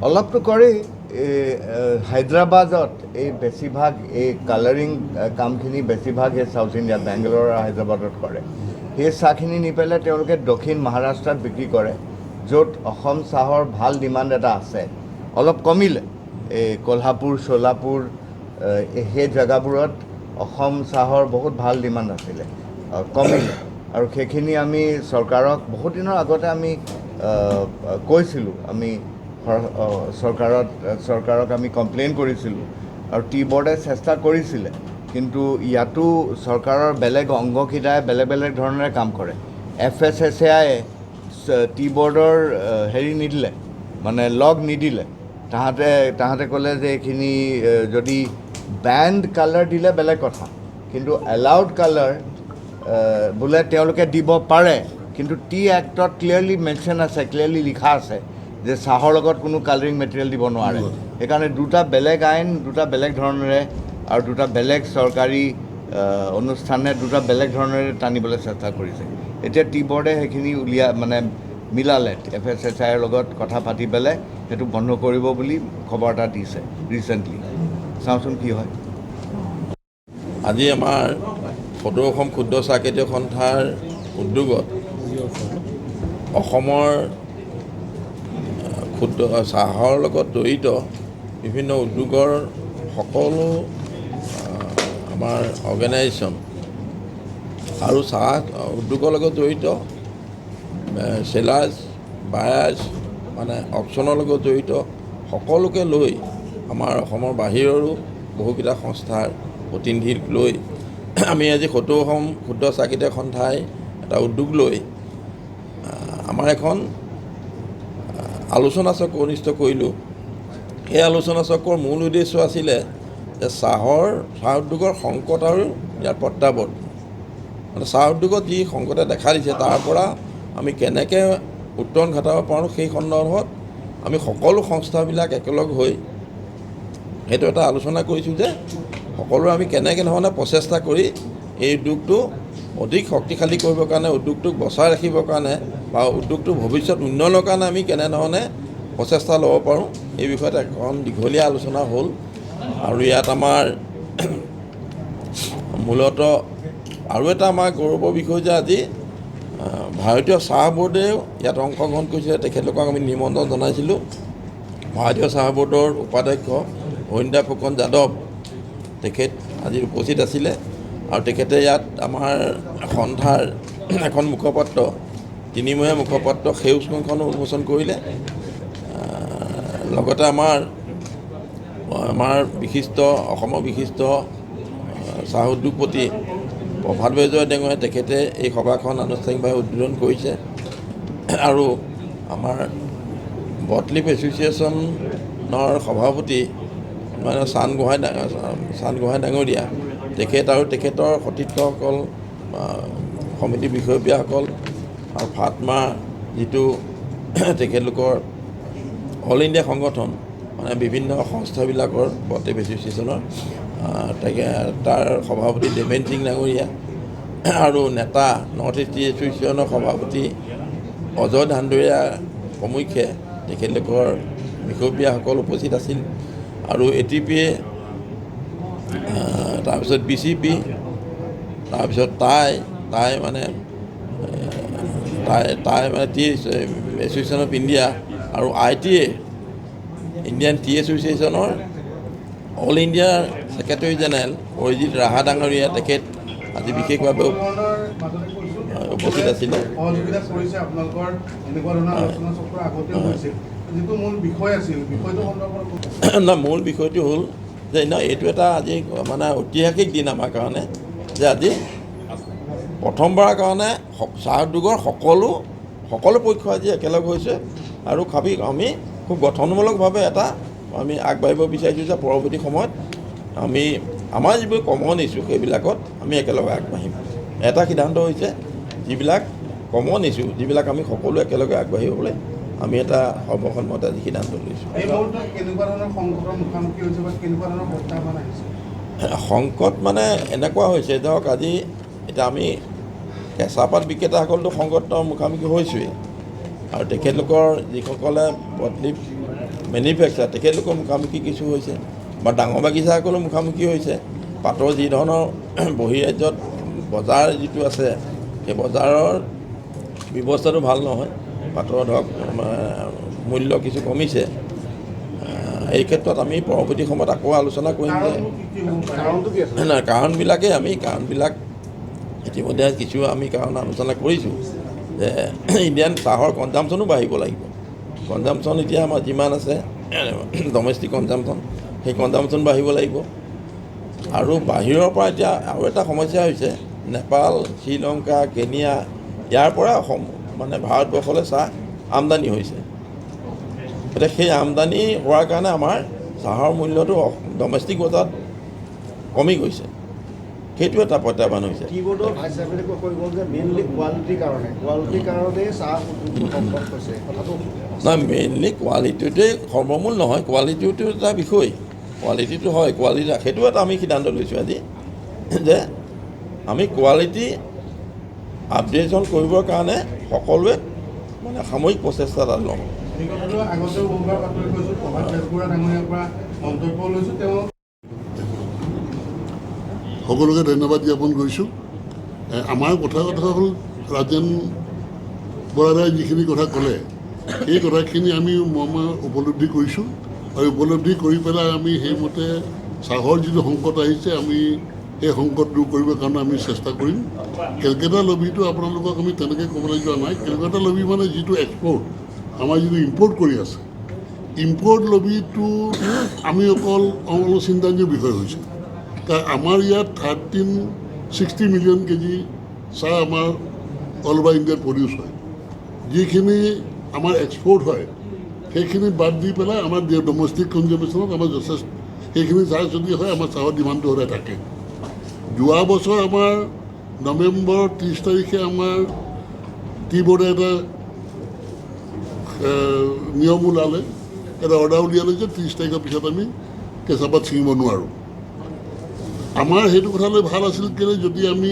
অলপটো কৰি হায়দৰাবাদত এই বেছিভাগ এই কালাৰিং কামখিনি বেছিভাগ এই চাউথ ইণ্ডিয়াত বেংগালোৰ আৰু হায়দৰাবাদত কৰে। সেই চাহখিনি নি পেলাই তেওঁলোকে দক্ষিণ মহাৰাষ্ট্ৰত বিক্ৰী কৰে, য'ত অসম চাহৰ ভাল ডিমাণ্ড এটা আছে। অলপ কমিলে এই কোলহাপুৰ চোলাপুৰ সেই জেগাবোৰত অসম চাহৰ বহুত ভাল ডিমাণ্ড আছিলে, কমিলে। আৰু সেইখিনি আমি চৰকাৰক বহুত দিনৰ আগতে আমি কৈছিলোঁ, আমি চৰকাৰক আমি কমপ্লেইন কৰিছিলোঁ আৰু টি বৰ্ডে চেষ্টা কৰিছিলে, কিন্তু ইয়াতো চৰকাৰৰ বেলেগ অংগকেইটাই বেলেগ বেলেগ ধৰণেৰে কাম কৰে। FSSAI টি বৰ্ডৰ হেৰি নিদিলে, মানে লগ নিদিলে। তাহাঁতে ক'লে যে এইখিনি যদি বেণ্ড কালাৰ দিলে বেলেগ কথা, কিন্তু এলাউড কালাৰ বোলে তেওঁলোকে দিব পাৰে, কিন্তু টি এক্টত ক্লিয়াৰলি মেনশ্যন আছে, ক্লিয়াৰলি লিখা আছে যে চাহৰ লগত কোনো কালাৰিং মেটেৰিয়েল দিব নোৱাৰে। সেইকাৰণে দুটা বেলেগ আইন, দুটা বেলেগ ধৰণেৰে আৰু দুটা বেলেগ চৰকাৰী অনুষ্ঠানে দুটা বেলেগ ধৰণেৰে টানিবলৈ চেষ্টা কৰিছে। এতিয়া টি বৰ্ডে সেইখিনি মিলালে, FSSAIৰ লগত কথা পাতি পেলাই সেইটো বন্ধ কৰিব বুলি খবৰ এটা দিছে ৰিচেণ্টলি। চাওঁচোন কি হয়। আজি আমাৰ সদৌ অসম ক্ষুদ্ৰ চাহ খেতিয়ক সন্থাৰ উদ্যোগত অসমৰ ক্ষুদ্ৰ চাহৰ লগত জড়িত বিভিন্ন উদ্যোগৰ সকলো আমাৰ অৰ্গেনাইজেশ্যন আৰু চাহ উদ্যোগৰ লগত জড়িত চেলাৰ্ছ বায়াৰ্ছ অপশ্যনৰ লগত জড়িত সকলোকে লৈ আমাৰ অসমৰ বাহিৰৰো বহুকেইটা সংস্থাৰ প্ৰতিনিধিক লৈ আমি আজি সদৌ অসম ক্ষুদ্ৰ চাহ খেতিয়ক সন্থাই এটা উদ্যোগ লৈ আমাৰ এখন আলোচনা চক্ৰ অনুষ্ঠিত কৰিলোঁ। সেই আলোচনা চক্ৰৰ মূল উদ্দেশ্য আছিলে যে চাহ উদ্যোগৰ সংকট আৰু ইয়াৰ প্ৰত্যাহ্বান, চাহ উদ্যোগত যি সংকটে দেখা দিছে তাৰ পৰা আমি কেনেকৈ উত্তৰণ ঘটাব পাৰোঁ, সেই সন্দৰ্ভত আমি সকলো সংস্থাবিলাক একেলগ হৈ সেইটো এটা আলোচনা কৰিছোঁ যে সকলোৱে আমি কেনেকৈ ধৰণে প্ৰচেষ্টা কৰি এই উদ্যোগটো অধিক শক্তিশালী কৰিবৰ কাৰণে, উদ্যোগটোক বচাই ৰাখিবৰ কাৰণে বা উদ্যোগটোৰ ভৱিষ্যত উন্নয়নৰ কাৰণে আমি কেনেধৰণে প্ৰচেষ্টা ল'ব পাৰোঁ, এই বিষয়ত এখন দীঘলীয়া আলোচনা হ'ল। আৰু ইয়াত আমাৰ মূলতঃ আৰু এটা আমাৰ গৌৰৱৰ বিষয় যে আজি ভাৰতীয় চাহ বৰ্ডেও ইয়াত অংশগ্ৰহণ কৰিছিলে। তেখেতলোকক আমি নিমন্ত্ৰণ জনাইছিলোঁ। ভাৰতীয় চাহ বৰ্ডৰ উপাধ্যক্ষ অৰিন্দা ফুকন যাদৱ তেখেত আজি উপস্থিত আছিলে আৰু তেখেতে ইয়াত আমাৰ সন্থাৰ এখন মুখপাত্ৰ, তিনিমহীয়া মুখপাত্ৰ সেউজ কোণখনো উন্মোচন কৰিলে। লগতে আমাৰ অসমৰ বিশিষ্ট চাহ উদ্যোগপতি প্ৰভাত বেজবৰুৱা ডেঙৰীয়া তেখেতে এই সভাখন আনুষ্ঠানিকভাৱে উদ্বোধন কৰিছে। আৰু আমাৰ বটলিফ এছ'চিয়েশ্যনৰ সভাপতি চান গোহাঁই ডাঙৰীয়া তেখেত আৰু তেখেতৰ সতীৰ্থসকল, সমিতিৰ বিষয়ববীয়াসকল আৰু ফাটমা যিটো তেখেতলোকৰ অল ইণ্ডিয়া সংগঠন, বিভিন্ন সংস্থাবিলাকৰ বটলিফ এছ'চিয়েশ্যনৰ তাৰ সভাপতি দেৱেন সিং ডাঙৰীয়া আৰু নেতা নৰ্থ ইষ্ট টি এছ'চিয়েশ্যনৰ সভাপতি অজয় ধানদৰীয়া প্ৰমুখ্যে তেখেতলোকৰ বিষয়ববীয়াসকল উপস্থিত আছিল। আৰু ATPA, তাৰপিছত BCP, তাৰপিছত TAI tea association of India আৰু ITA ইণ্ডিয়ান টি এছ'চিয়েশ্যনৰ অল ইণ্ডিয়াৰ ছেক্ৰেটাৰী জেনেৰেল অৰিজিত ৰাহা ডাঙৰীয়া তেখেত আজি বিশেষভাৱে উপস্থিত আছিলে। মূল বিষয়টো হ'ল যে এইটো এটা আজি ঐতিহাসিক দিন আমাৰ কাৰণে, যে আজি প্ৰথমবাৰৰ কাৰণে চাহ উদ্যোগৰ সকলো পক্ষ আজি একেলগ হৈছে আৰু আমি খুব গঠনমূলকভাৱে আমি আগবাঢ়িব বিচাৰিছোঁ যে পৰৱৰ্তী সময়ত আমি আমাৰ যিবোৰ কমন ইছ্যু সেইবিলাকত আমি একেলগে আগবাঢ়িম। এটা সিদ্ধান্ত হৈছে যিবিলাক কমন ইছ্যু, যিবিলাক আমি সকলো একেলগে আগবাঢ়িবলৈ আমি এটা সৰ্বসন্মত আজি সিদ্ধান্ত লৈছোঁ। সংকট এনেকুৱা হৈছে, ধৰক আজি এতিয়া আমি কেঁচাপাত বিক্ৰেতাসকলতো সংকটৰ মুখামুখি হৈছোঁৱেই, আৰু তেখেতলোকৰ যিসকলে পটলি মেনুফেকচাৰ তেখেতলোকৰ মুখামুখি কিছু হৈছে বা ডাঙৰ বাগিচাসকলৰ মুখামুখি হৈছে পাটৰ যি ধৰণৰ বহিৰাজ্যত বজাৰ যিটো আছে সেই বজাৰৰ ব্যৱস্থাটো ভাল নহয় পাটৰ ধৰক মূল্য কিছু কমিছে এই ক্ষেত্ৰত আমি পৰৱৰ্তী সময়ত আকৌ আলোচনা কৰিম যে নাই কাৰণবিলাক ইতিমধ্যে কিছু আমি কাৰণ আলোচনা কৰিছোঁ যে ইণ্ডিয়ান চাহৰ কনজামশ্যনো বাঢ়িব লাগিব কনজামশ্যন এতিয়া আমাৰ যিমান আছে ডমেষ্টিক কনজামশ্যন সেই কনজামশ্যন বাঢ়িব লাগিব আৰু বাহিৰৰ পৰা এতিয়া আৰু এটা সমস্যা হৈছে নেপাল শ্ৰীলংকা কেনিয়া ইয়াৰ পৰা মানে ভাৰতবৰ্ষলৈ চাহ আমদানি হৈছে এতিয়া সেই আমদানি হোৱাৰ কাৰণে আমাৰ চাহৰ মূল্যটো ডমেষ্টিক বজাৰত কমি গৈছে সেইটো এটা প্ৰত্যাহ্বান হৈছে কীবোৰ্ডৰ ভাইচ চেক্ৰেটাৰীয়ে কৈ গ'ল যে মেইনলি কোৱালিটিৰ কাৰণেই চাহ উদ্যোগটো সম্ভৱ হৈছে কথাটো নহয় মেইনলি কোৱালিটিটোৱেই সৰ্বমূল নহয় কোৱালিটিটো এটা বিষয় কোৱালিটিটো হয় কোৱালিটি সেইটো এটা আমি সিদ্ধান্ত লৈছোঁ আজি যে আমি কোৱালিটি আপডেশ্যন কৰিবৰ কাৰণে সকলোৱে মানে সামূহিক প্ৰচেষ্টা এটা লওঁ এই কথাটো আগতেও বহুবাৰ বাতৰি কৰিছোঁ প্ৰভাত বেজবৰুৱা ডাঙৰীয়াৰ পৰা মন্তব্য লৈছোঁ তেওঁ সকলোকে ধন্যবাদ জ্ঞাপন কৰিছোঁ আমাৰ কথা হ'ল ৰাজেন বৰাই যিখিনি কথা ক'লে সেই কথাখিনি আমি মই উপলব্ধি কৰিছোঁ আৰু উপলব্ধি কৰি পেলাই আমি সেইমতে চাহৰ যিটো সংকট আহিছে আমি সেই সংকট দূৰ কৰিবৰ কাৰণে আমি চেষ্টা কৰিম কেলকাটা লবিটো আপোনালোকক আমি তেনেকৈ ক'বলৈ যোৱা নাই কেলকাটা লবি মানে যিটো এক্সপৰ্ট আমাৰ যিটো ইম্পৰ্ট কৰি আছে ইম্পৰ্ট লবিটো আমি অকল চিন্তাজনক বিষয় হৈছে কাৰণ আমাৰ ইয়াত 1360 মিলিয়ন কেজি চাহ আমাৰ অল অভাৰ ইণ্ডিয়াত প্ৰডিউচ হয় যিখিনি আমাৰ এক্সপৰ্ট হয় সেইখিনি বাদ দি পেলাই আমাৰ ডমেষ্টিক কনজাম্পশ্যনত আমাৰ যথেষ্ট সেইখিনি চাহ যদি হয় আমাৰ চাহৰ ডিমাণ্ডটো সদায় থাকে যোৱা বছৰ আমাৰ নৱেম্বৰ 30 তাৰিখে আমাৰ টি বোৰ্ডে এটা নিয়ম ওলালে এটা অৰ্ডাৰ উলিয়ালে যে 30 তাৰিখৰ পিছত আমি কেঁচাপাত ছিঙিব নোৱাৰোঁ আমাৰ সেইটো কথালৈ ভাল আছিল কেলৈ যদি আমি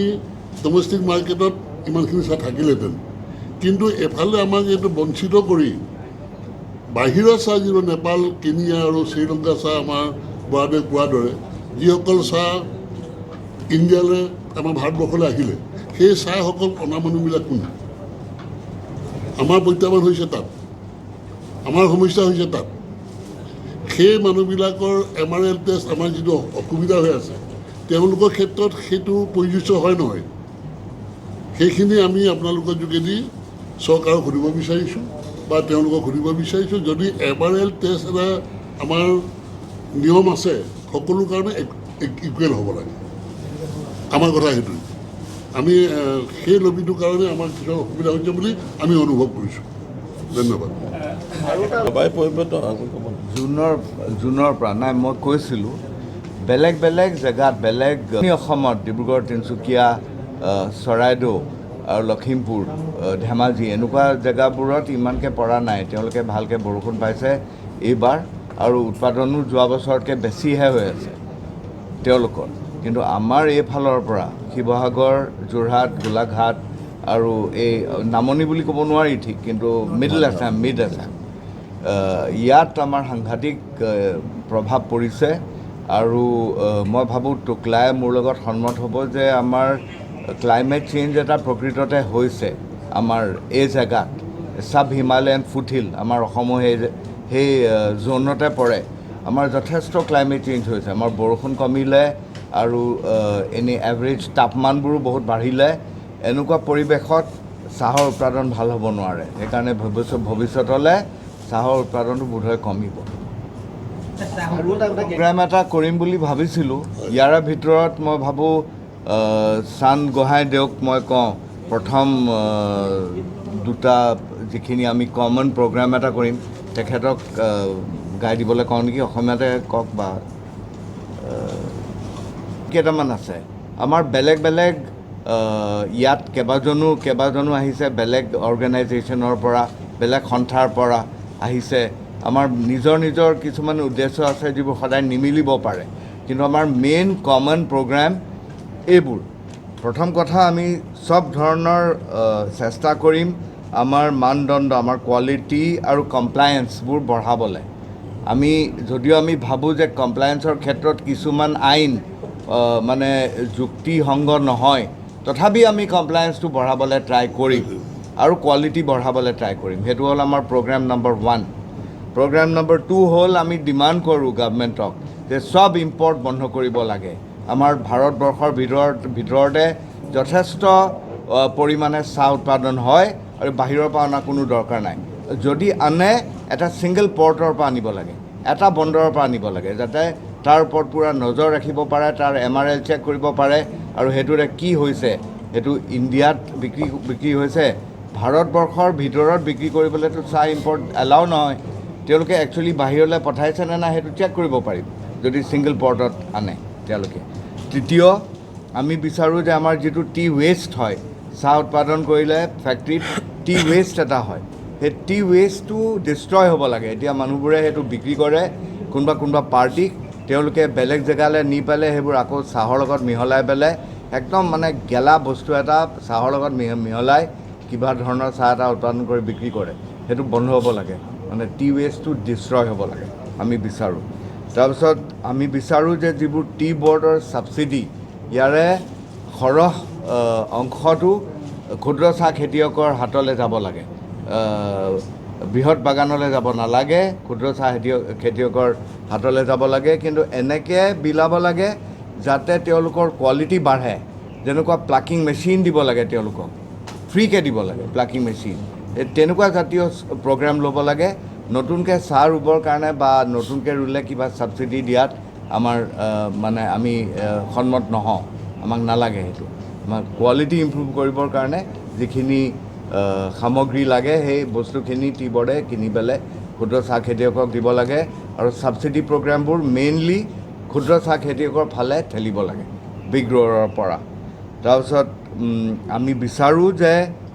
ডমেষ্টিক মাৰ্কেটত ইমানখিনি চাহ থাকিলেহেঁতেন কিন্তু এফালে আমাক এইটো বঞ্চিত কৰি বাহিৰৰ চাহ যিটো নেপাল কেনিয়া আৰু শ্ৰীলংকা চাহ আমাৰ বৰাদে কোৱাৰ দৰে যিসকল চাহ ইণ্ডিয়ালৈ আমাৰ ভাৰতবৰ্ষলৈ আহিলে সেই চাহসকল অনা মানুহবিলাক কোন আমাৰ প্ৰত্যাহ্বান হৈছে তাত আমাৰ সমস্যা হৈছে তাত সেই মানুহবিলাকৰ MRL টেষ্ট আমাৰ যিটো অসুবিধা হৈ আছে তেওঁলোকৰ ক্ষেত্ৰত সেইটো প্ৰযোজ্য হয় নহয় সেইখিনি আমি আপোনালোকৰ যোগেদি চৰকাৰক সুধিব বিচাৰিছোঁ বা তেওঁলোকক সুধিব বিচাৰিছোঁ যদি MRL টেষ্ট এটা আমাৰ নিয়ম আছে সকলো কাৰণে ইকুৱেল হ'ব লাগে আমাৰ কথা সেইটোৱে আমি সেই লবিটোৰ কাৰণে আমাৰ কিছুমান অসুবিধা হৈছে বুলি আমি অনুভৱ কৰিছোঁ ধন্যবাদ জুনৰ পৰা নাই মই কৈছিলোঁ বেলেগ বেলেগ জেগাত বেলেগ অসমত ডিব্ৰুগড় তিনিচুকীয়া চৰাইদেউ আৰু লখিমপুৰ ধেমাজি এনেকুৱা জেগাবোৰত ইমানকৈ পৰা নাই তেওঁলোকে ভালকৈ বৰষুণ পাইছে এইবাৰ আৰু উৎপাদনো যোৱা বছৰতকৈ বেছিহে হৈ আছে তেওঁলোকৰ কিন্তু আমাৰ এইফালৰ পৰা শিৱসাগৰ যোৰহাট গোলাঘাট আৰু এই নামনি বুলি ক'ব নোৱাৰি ঠিক কিন্তু মিড আছাম ইয়াত আমাৰ সাংঘাতিক প্ৰভাৱ পৰিছে আৰু মই ভাবোঁ টুকলাই মোৰ লগত সন্মত হ'ব যে আমাৰ ক্লাইমেট চেঞ্জ এটা প্ৰকৃততে হৈছে আমাৰ এই জেগাত চাব হিমালয়ান ফুটহিল আমাৰ অসমো সেই জ'নতে পৰে আমাৰ যথেষ্ট ক্লাইমেট চেঞ্জ হৈছে আমাৰ বৰষুণ কমিলে আৰু এনেই এভাৰেজ তাপমানবোৰো বহুত বাঢ়িলে এনেকুৱা পৰিৱেশত চাহৰ উৎপাদন ভাল হ'ব নোৱাৰে সেইকাৰণে ভৱিষ্যতলৈ চাহৰ উৎপাদনটো বোধহয় কমিব প্ৰগ্ৰাম এটা কৰিম বুলি ভাবিছিলোঁ ইয়াৰে ভিতৰত মই ভাবোঁ চান গোহাঁইদেউক মই কওঁ প্ৰথম দুটা যিখিনি আমি কমন প্ৰগ্ৰাম এটা কৰিম তেখেতক গাই দিবলৈ কওঁ নেকি অসমীয়াতে কওক বা কেইটামান আছে আমাৰ বেলেগ বেলেগ ইয়াত কেইবাজনো আহিছে বেলেগ অৰ্গেনাইজেশ্যনৰ পৰা বেলেগ সন্থাৰ পৰা আহিছে আমাৰ নিজৰ কিছুমান উদ্দেশ্য আছে যিবোৰ সদায় নিমিলিব পাৰে কিন্তু আমাৰ মেইন কমন প্ৰগ্ৰাম এইবোৰ প্ৰথম কথা আমি চব ধৰণৰ চেষ্টা কৰিম আমাৰ মানদণ্ড, আমাৰ কোৱালিটি আৰু কমপ্লায়েন্সবোৰ বঢ়াবলৈ। যদিও আমি ভাবোঁ যে কমপ্লায়েন্সৰ ক্ষেত্ৰত কিছুমান আইন মানে যুক্তিসংগ নহয়, তথাপি আমি কমপ্লায়েন্সটো বঢ়াবলৈ ট্ৰাই কৰিম আৰু কোৱালিটি বঢ়াবলৈ ট্ৰাই কৰিম। সেইটো হ'ল আমাৰ প্ৰগ্ৰেম নম্বৰ 1। প্ৰগ্ৰেম নম্বৰ 2 হ'ল আমি ডিমাণ্ড কৰোঁ গভৰ্ণমেণ্টক যে চব ইম্পৰ্ট বন্ধ কৰিব লাগে। আমাৰ ভাৰতবৰ্ষৰ ভিতৰতে যথেষ্ট পৰিমাণে চাহ উৎপাদন হয় আৰু বাহিৰৰ পৰা অনা কোনো দৰকাৰ নাই। যদি আনে এটা ছিংগল পৰ্টৰ পৰা আনিব লাগে, এটা বন্দৰৰ পৰা আনিব লাগে, যাতে তাৰ ওপৰত পূৰা নজৰ ৰাখিব পাৰে, তাৰ MRL চেক কৰিব পাৰে আৰু সেইটোৰে কি হৈছে, সেইটো ইণ্ডিয়াত বিক্ৰী হৈছে, ভাৰতবৰ্ষৰ ভিতৰত বিক্ৰী কৰিবলৈতো চাহ ইম্পৰ্ট এলাও নহয়। তেওঁলোকে একচুৱেলি বাহিৰলৈ পঠাইছে নে নাই সেইটো চেক কৰিব পাৰিব যদি ছিংগল পৰ্টত আনে তেওঁলোকে। তৃতীয়, আমি বিচাৰোঁ যে আমাৰ যিটো টি ৱেষ্ট হয়, চাহ উৎপাদন কৰিলে ফেক্টৰীত টি ৱেষ্ট এটা হয়, সেই টি ৱেষ্টটো ডিষ্ট্ৰয় হ'ব লাগে। এতিয়া মানুহবোৰে সেইটো বিক্ৰী কৰে কোনোবা পাৰ্টিক, তেওঁলোকে বেলেগ জেগালৈ নি পেলাই সেইবোৰ আকৌ চাহৰ লগত মিহলাই পেলাই একদম মানে গেলা বস্তু এটা চাহৰ লগত মিহলাই কিবা ধৰণৰ চাহ এটা উৎপাদন কৰি বিক্ৰী কৰে। সেইটো বন্ধ হ'ব লাগে, মানে টি ৱেষ্টটো ডিষ্ট্ৰয় হ'ব লাগে আমি বিচাৰোঁ। তাৰপিছত আমি বিচাৰোঁ যে যিবোৰ টি বৰ্ডৰ ছাবচিডি, ইয়াৰে সৰহ অংশটো ক্ষুদ্ৰ চাহ খেতিয়কৰ হাতলৈ যাব লাগে, বৃহৎ বাগানলৈ যাব নালাগে, ক্ষুদ্ৰ চাহ খেতিয়কৰ হাতলৈ যাব লাগে। কিন্তু এনেকৈ বিলাব লাগে যাতে তেওঁলোকৰ কোৱালিটি বাঢ়ে। যেনেকুৱা প্লাকিং মেচিন দিব লাগে, তেওঁলোকক ফ্ৰীকৈ দিব লাগে প্লাকিং মেচিন, তেনেকুৱা জাতীয় প্ৰগ্ৰেম ল'ব লাগে। নতুনকৈ চাহ ৰুবৰ কাৰণে বা নতুনকৈ ৰুলে কিবা ছাবচিডি দিয়াত আমাৰ মানে আমি সন্মত নহওঁ, আমাক নালাগে সেইটো। আমাক কোৱালিটি ইম্প্ৰুভ কৰিবৰ কাৰণে যিখিনি সামগ্ৰী লাগে সেই বস্তুখিনি টি বৰ্ডে কিনি পেলাই ক্ষুদ্ৰ চাহ খেতিয়কক দিব লাগে আৰু ছাবচিডি প্ৰগ্ৰেমবোৰ মেইনলি ক্ষুদ্ৰ চাহ খেতিয়কৰ ফালে ঠেলিব লাগে, বিগ গ্ৰ'ৰৰ পৰা। তাৰপিছত আমি বিচাৰোঁ যে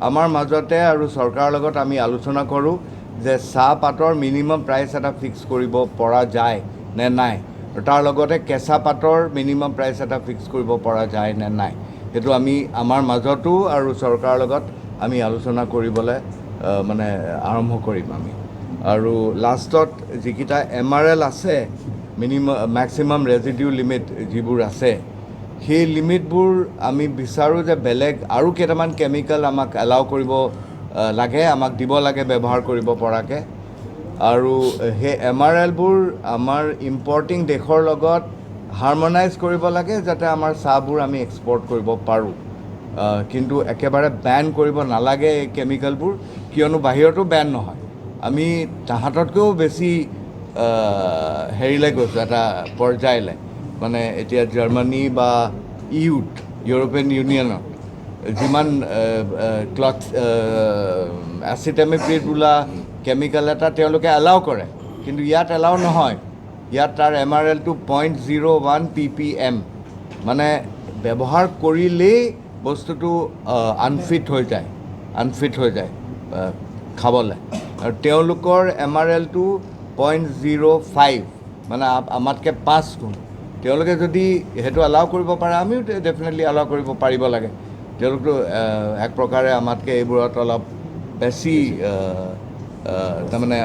আমাৰ মাজতে আৰু চৰকাৰৰ লগত আমি আলোচনা কৰোঁ যে চাহপাতৰ মিনিমাম প্ৰাইচ এটা ফিক্স কৰিব পৰা যায় নে নাই, আৰু তাৰ লগতে কেঁচা পাতৰ মিনিমাম প্ৰাইচ এটা ফিক্স কৰিব পৰা যায় নে নাই, সেইটো আমি আমাৰ মাজতো আৰু চৰকাৰৰ লগত আমি আলোচনা কৰিবলৈ মানে আৰম্ভ কৰিম আমি। আৰু লাষ্টত যিকেইটা MRL আছে, মেক্সিমাম ৰেজিডিউ লিমিট যিবোৰ আছে, সেই লিমিটবোৰ আমি বিচাৰোঁ যে বেলেগ আৰু কেইটামান কেমিকেল আমাক এলাউ কৰিব লাগে, আমাক দিব লাগে ব্যৱহাৰ কৰিব পৰাকৈ। আৰু সেই MRLবোৰ আমাৰ ইম্পৰ্টিং দেশৰ লগত হাৰমনাইজ কৰিব লাগে যাতে আমাৰ চাহবোৰ আমি এক্সপৰ্ট কৰিব পাৰোঁ। কিন্তু একেবাৰে বেন কৰিব নালাগে এই কেমিকেলবোৰ, কিয়নো বাহিৰতো বেন নহয়। আমি তাহাঁততকৈও বেছি হেৰিলৈ গৈছোঁ, এটা পৰ্যায়লৈ, মানে এতিয়া জাৰ্মানী বা ইউৰোপিয়ান ইউনিয়নত যিমান এচিটামিপ্ৰিড বোলা কেমিকেল এটা তেওঁলোকে এলাউ কৰে, কিন্তু ইয়াত এলাউ নহয়। ইয়াত তাৰ MRLটো 0.01 ppm, মানে ব্যৱহাৰ কৰিলেই বস্তুটো আনফিট হৈ যায় খাবলৈ। আৰু তেওঁলোকৰ MRLটো 0.05, মানে আমাতকৈ 5 গুণ। তেওঁলোকে যদি সেইটো এলাউ কৰিব পাৰে, আমিও ডেফিনেটলি এলাউ কৰিব পাৰিব লাগে। তেওঁলোকতো এক প্ৰকাৰে আমাতকৈ এইবোৰত অলপ বেছি তাৰমানে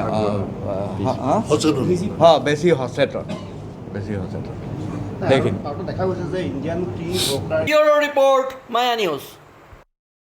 বেছি সচেতন। সেইখিনি দেখা গৈছে যে Indian tea broker bureau report Maya news.